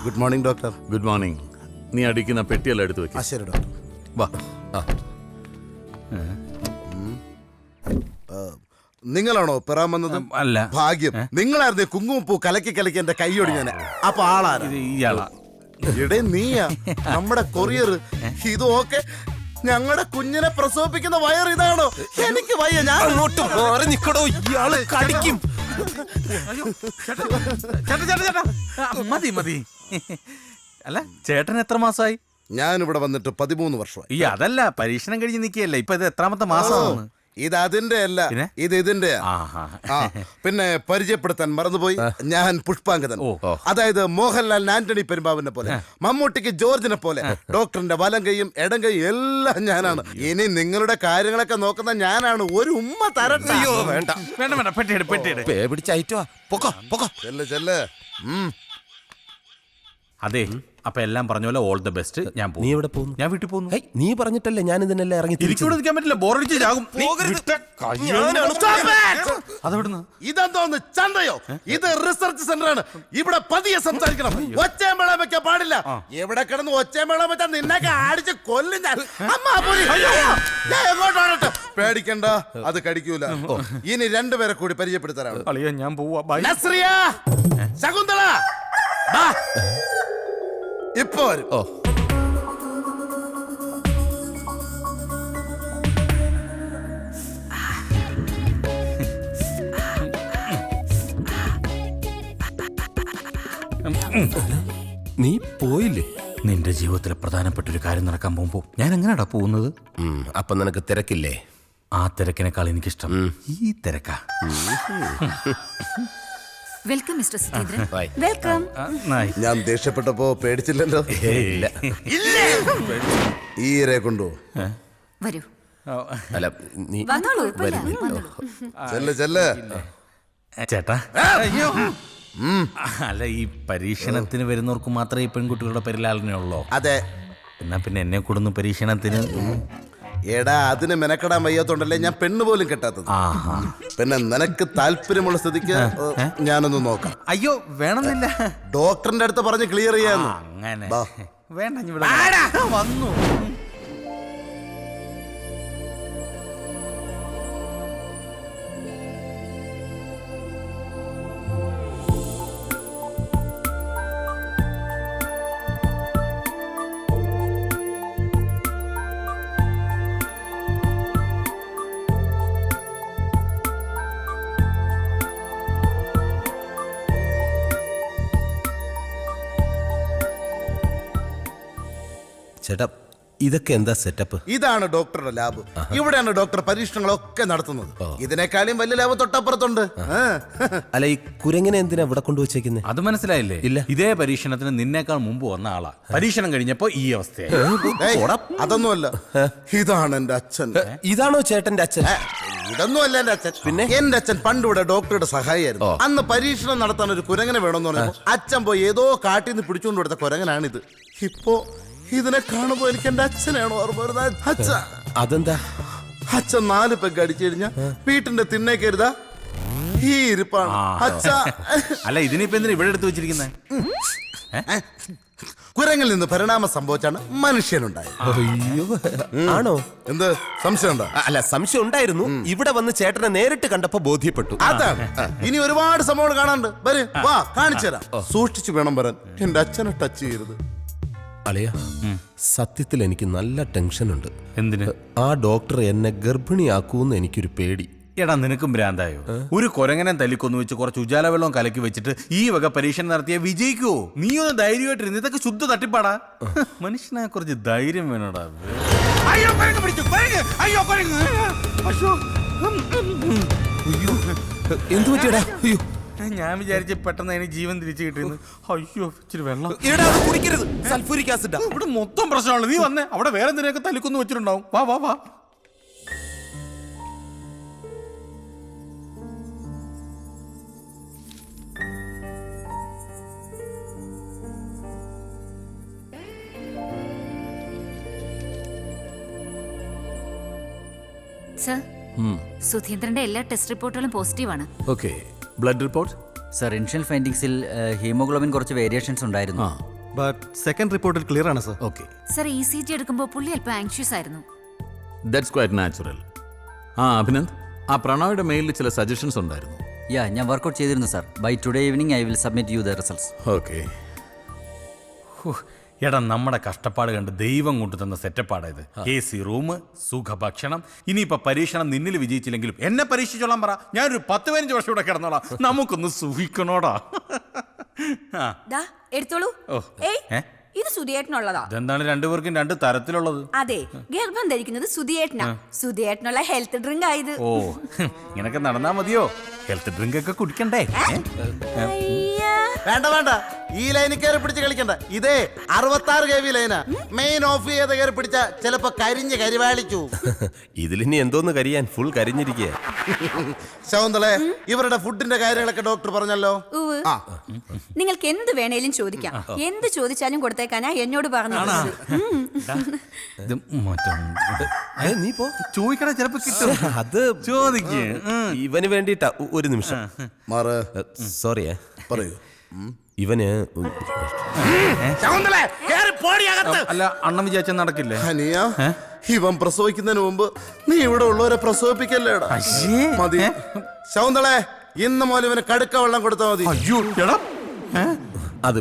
Good morning doctor. Good morning. നീ അടിക്കുന്ന പെട്ടിയെല്ലാം എടുത്തു വെക്കാം. ശരി ഡോക്ടർ. വാ. നിങ്ങളാണോ പെറാൻ വന്നത്? അല്ല. ഭാഗ്യം. നിങ്ങളായിരുന്നു കുങ്കുമപ്പൂ കലക്കി കലക്കി എന്റെ കൈയോടി ഞാൻ. അപ്പൊ ആളാണ് ഇയാളാ. ഇടേ നീയാ നമ്മുടെ കൊറിയർ. ഇത് ഓക്കെ. ഞങ്ങളുടെ കുഞ്ഞിനെ പ്രസവിപ്പിക്കുന്ന വയർ ഇതാണോ? എനിക്ക് വയ്യ. ഞാൻ അങ്ങോട്ട് മാറി നിക്കടോ, ഇയാള് കടിക്കും. ചേട്ടാ മതി മതി. അല്ല ചേട്ടൻ എത്ര മാസമായി? ഞാൻ ഇവിടെ വന്നിട്ട് 13 വർഷമായി. ഈ അതല്ല, പരീക്ഷണം കഴിഞ്ഞ് നിൽക്കുകയല്ല. ഇപ്പൊ ഇത് എത്രാമത്തെ മാസമാണ്? ഇത് അതിന്റെ അല്ല, ഇത് ഇതിന്റെ. പിന്നെ പരിചയപ്പെടുത്താൻ മറന്നുപോയി, ഞാൻ പുഷ്പാങ്കദൻ. അതായത് മോഹൻലാൽ ആന്റണി പെരുമ്പാവിനെ പോലെ, മമ്മൂട്ടിക്ക് ജോർജിനെ പോലെ, ഡോക്ടറിന്റെ വലം കൈയും ഇടം കൈയും എല്ലാം ഞാനാണ്. ഇനി നിങ്ങളുടെ കാര്യങ്ങളൊക്കെ നോക്കുന്ന ഞാനാണ്. ഒരു ഉമ്മ തരട്ടെ? വേണ്ട വേണ്ട വേണ്ട, പെട്ടിയെടു പെട്ടിയെടു. പേ പിടിച്ചയറ്റോ. പൊക്കോ പൊക്കോ. ചെല്ല്. അതെ, അപ്പൊ എല്ലാം പറഞ്ഞ പോലെ ഓൾ ദ ബെസ്റ്റ്. ഞാൻ നീ എവിടെ പോകുന്നു? ഞാൻ വീട്ടിൽ പോകുന്നു. നീ പറഞ്ഞിട്ടല്ലേ ഞാൻ ഇതിനെല്ലാം ഇറങ്ങി തിരിച്ചുകൂടെ നിൽക്കാൻ പറ്റില്ല, ബോറടിച്ച് ചാകും. അതെവിടുന്ന്? ഇതെന്തോന്ന് ചന്തയോ? ഇത് റിസർച്ച് സെന്റർ ആണ്. ഇവിടെ പതിയെ സംസാരിക്കണം. ഒച്ചമേള വെക്കാൻ പാടില്ല. എവിടെ കിടന്ന് ഒച്ചമേള വെച്ചാൽ നിന്നൊക്കെ അടിച്ച് കൊല്ലും ഞാൻ. എങ്ങോട്ടാണ്? പേടിക്കണ്ട, അത് കടിക്കൂല. ഇനി രണ്ടുപേരെ കൂടി പരിചയപ്പെടുത്താനാണ്. അളിയ ഞാൻ പോവാ. നസ്രിയ, ശകുന്തള, ഇപ്പൊ വരും. നീ പോയില്ലേ? നിന്റെ ജീവിതത്തിലെ പ്രധാനപ്പെട്ട ഒരു കാര്യം നടക്കാൻ പോകുമ്പോ ഞാൻ എങ്ങനെയാടാ പോകുന്നത്? അപ്പൊ നിനക്ക് തിരക്കില്ലേ? ആ തിരക്കിനേക്കാൾ എനിക്കിഷ്ടം ഈ തിരക്കാ. Welcome mister Sudheendran. വെൽക്കം. ഞാൻ ദേഷ്യപ്പെട്ടപ്പോ പേടിച്ചില്ലല്ലോ. ഈരെ കൊണ്ടു വരൂ. അല്ല നീ വന്നോളൂ. ചെല്ല്. ചേട്ടാ, അല്ല ഈ പരീക്ഷണത്തിന് വരുന്നവർക്ക് മാത്രമേ ഈ പെൺകുട്ടികളുടെ പരിലാളനയുള്ളൂ? അതെ. എന്നാ പിന്നെ എന്നെ കൂടുന്നു പരീക്ഷണത്തിന്. എടാ, അതിന് മെനക്കെടാൻ വയ്യാത്തോണ്ടല്ലേ ഞാൻ പെണ്ണ് പോലും കെട്ടാത്തത്. പിന്നെ നിനക്ക് താല്പര്യമുള്ള സ്ഥിതിക്ക് ഞാനൊന്ന് നോക്കാം. അയ്യോ വേണമെന്നില്ല, ഡോക്ടറിന്റെ അടുത്ത് പറഞ്ഞ് ക്ലിയർ ചെയ്യാന്ന്. അങ്ങനെ ബാ. വേണ്ട, വന്നു. ചേട്ടാ, ഇതൊക്കെ എന്താ സെറ്റപ്പ്? ഇതാണ് ഡോക്ടറുടെ ലാബ്. ഇവിടെയാണ് ഡോക്ടർ പരീക്ഷണങ്ങളൊക്കെ നടത്തുന്നത്. ഇതിനേക്കാളും വലിയ ലാബ് തൊട്ടപ്പുറത്തുണ്ട്. അല്ല, ഈ കുരങ്ങനെ എന്തിനാ ഇവിടെ കൊണ്ടുവച്ചേക്കുന്നത്? അത് മനസ്സിലായില്ലേ? ഇല്ല. ഇതേ പരീക്ഷണത്തിന് നിന്നേക്കാൾ മുമ്പ് വന്ന ആളാ. പരീക്ഷണം കഴിഞ്ഞപ്പോ ഈ അവസ്ഥയായി. അതൊന്നുമല്ല, ഇതാണ് എന്റെ അച്ഛൻ. ഇതാണോ ചേട്ടന്റെ അച്ഛൻ? ഇതൊന്നും അല്ല എന്റെ അച്ഛൻ. പിന്നെ എന്റെ അച്ഛൻ പണ്ടിവിടെ ഡോക്ടറുടെ സഹായിയായിരുന്നു. അന്ന് പരീക്ഷണം നടത്താൻ ഒരു കുരങ്ങനെ വേണമെന്ന് പറഞ്ഞപ്പോ അച്ഛൻ പോയി ഏതോ കാട്ടിൽ നിന്ന് പിടിച്ചുകൊണ്ട് കൊടുത്ത കുരങ്ങനാണിത്. ഇപ്പോ ഇതിനെ കാണുമ്പോ എനിക്ക് എന്റെ അച്ഛനാണോ ഓർമ്മ വരുന്നത്. അച്ഛ അതെന്താ? അച്ഛൻ 4 പെഗ് അടിച്ചു കഴിഞ്ഞാ വീട്ടിന്റെ തിണ്ണേ കരുതാ ഈ ഇരിപ്പാണ് അച്ഛ. അല്ല, ഇതിനിപ്പോ എന്തിനാ ഇവിടെ എടുത്തു വെച്ചിരിക്കുന്നത്? കുരങ്ങിൽ നിന്ന് പരിണാമം സംഭവിച്ചാണ് മനുഷ്യനുണ്ടായത്. അയ്യോ, ആണോ? എന്ത് സംശയം ഉണ്ടോ? അല്ല, സംശയം ഉണ്ടായിരുന്നു. ഇവിടെ വന്ന് ചേട്ടനെ നേരിട്ട് കണ്ടപ്പോ ബോധ്യപ്പെട്ടു. അതാണ്. ഇനി ഒരുപാട് സംഭവങ്ങൾ കാണാനുണ്ട്. വരും, വാ, കാണിച്ചു തരാം. സൂക്ഷിച്ചു വേണം വരാൻ. എന്റെ അച്ഛനെ ടച്ച് ചെയ്യരുത്. അളിയ, സത്യത്തിൽ എനിക്ക് നല്ല ടെൻഷനുണ്ട്. എന്തിന്? ആ ഡോക്ടർ എന്നെ ഗർഭിണിയാക്കൂന്ന് എനിക്കൊരു പേടി. എടാ, നിനക്കും ഭ്രാന്തായോ? ഒരു കൊരങ്ങനെ തല്ലിക്കൊന്നു വെച്ച് കുറച്ച് ഉജാല വെള്ളം കലക്കി വെച്ചിട്ട് ഈ വക പരീക്ഷണം നടത്തിയ വിജയിക്കുവോ? നീ ഒന്ന് ധൈര്യമായിട്ടിരുന്ന്. ഇതൊക്കെ ശുദ്ധ തട്ടിപ്പാടാ. മനുഷ്യനെ കുറച്ച് ധൈര്യം വേണോടാ. എന്തു പറ്റിയടാ? അയ്യോ, ഞാൻ വിചാരിച്ച പെട്ടെന്ന് അതിന് ജീവൻ തിരിച്ചു കിട്ടിയെന്ന്. അയ്യോ, ഇച്ചിരി വെള്ളം. കുടിക്കരുത്, സൾഫൂരിക് ആസിഡാ. ഇവിടെ മൊത്തം പ്രശ്നമാണ്. നീ വന്നേ, അവിടെ വേറെ എന്തിനൊക്കെ തല്ലിക്കൊന്നു വെച്ചിട്ടുണ്ടാവും. വാ വാ വാ. സർ, സുധീന്ദ്രന്റെ എല്ലാ ടെസ്റ്റ് റിപ്പോർട്ടുകളും പോസിറ്റീവാണ്. Okay, blood report? Sir initial ഫൈൻഡിങ്സിൽ ഹീമോഗ്ലോബിൻ കുറച്ച് വേരിയേഷൻസ് ഉണ്ടായിരുന്നു. ബട്ട് സെക്കൻഡ് റിപ്പോർട്ടിൽ ക്ലിയർ ആണ് സർ. ഓക്കെ, സർ ECG എടുക്കുമ്പോൾ പുള്ളി അല്പം ആങ്ഷ്യസ് ആയിരുന്നു. That's quite natural. ആ അഭിനന്ദ്, ആ പ്രണോയുടെ മെയിലിൽ ചില സജഷൻസ് ഉണ്ടായിരുന്നു. ഞാൻ വർക്കൗട്ട് ചെയ്തിരുന്നു sir. By today evening I will submit you the results. Okay, എടാ നമ്മുടെ കഷ്ടപ്പാട് കണ്ട് ദൈവം കൊണ്ടുതന്ന സെറ്റപ്പാടായത്. AC room, സുഖഭക്ഷണം. ഇനിയിപ്പോ പരീക്ഷണം നിന്നിൽ വിജയിച്ചില്ലെങ്കിലും എന്നെ പരീക്ഷിച്ചോളാൻ പറ. ഞാനൊരു 10-15 വർഷം ഇവിടെ കിടന്നോളാം. നമുക്കൊന്ന് സുഖിക്കണോടാ. ദാ എടുത്തോളൂ. ഏയ് ഇത് സുധിയേട്ടനുള്ളതാ. ഇതെന്താണ് രണ്ടുപേർക്കും രണ്ട് തരത്തിലുള്ളത്? അതെ, ഗർഭം ധരിക്കുന്നത് സുധിയേട്ടനാ. സുധിയേട്ടനുള്ള ഹെൽത്ത് ഡ്രിങ്ക് ആയത്. ഓ, ഇങ്ങനൊക്കെ നടന്നാ മതിയോ? ഹെൽത്ത് ഡ്രിങ്ക് ഒക്കെ കുടിക്കണ്ടേ? വേണ്ട വേണ്ട, ഈ ലൈനിൽ കയറി പിടിച്ച് കളിക്കണ്ട. ഇതേ 66 kV ലൈനാ. മെയിൻ ഓഫ് ചെയ്ത് കയറി പിടിച്ച ചിലപ്പോ കരിഞ്ഞ് കരിവാളിച്ചു. ഇതിലിനി എന്തോന്ന് കരിയാൻ, ഫുൾ കരിഞ്ഞിരിക്കുക. ശകുന്തളെ, ഇവരുടെ ഫുഡിന്റെ കാര്യങ്ങളൊക്കെ ഡോക്ടർ പറഞ്ഞല്ലോ. ഉവ്വ്. ആ, നിങ്ങൾക്ക് എന്ത് വേണേലും ചോദിക്കാം. എന്ത് ചോദിച്ചാലും കൊടുത്തേക്കാനാ എന്നോട് പറഞ്ഞത്. ഇത് നീ പോ, ചോദിക്കണ ചിലപ്പോ കിട്ടും. അത് ചോദിക്കേ. ഇവന് വേണ്ടിട്ടാ. ഒരു നിമിഷം, മാറ്. സോറിയേ. പറയൂ. ഇവന് ശകുന്തളെ, കേറി പോടി അകത്ത്. അല്ല, അണ്ണം വിചാരിച്ച നടക്കില്ലേ? ഹനിയ, ഇവൻ പ്രസവിക്കുന്നതിന് മുമ്പ് നീ ഇവിടെ ഉള്ളവരെ പ്രസവിപ്പിക്കല്ലേടാ. മതി ശകുന്തളെ, ഇന്ന് മുതൽ ഇവന് കടുക്ക വെള്ളം കൊടുത്താൽ മതി. അയ്യോ, എടാ അത്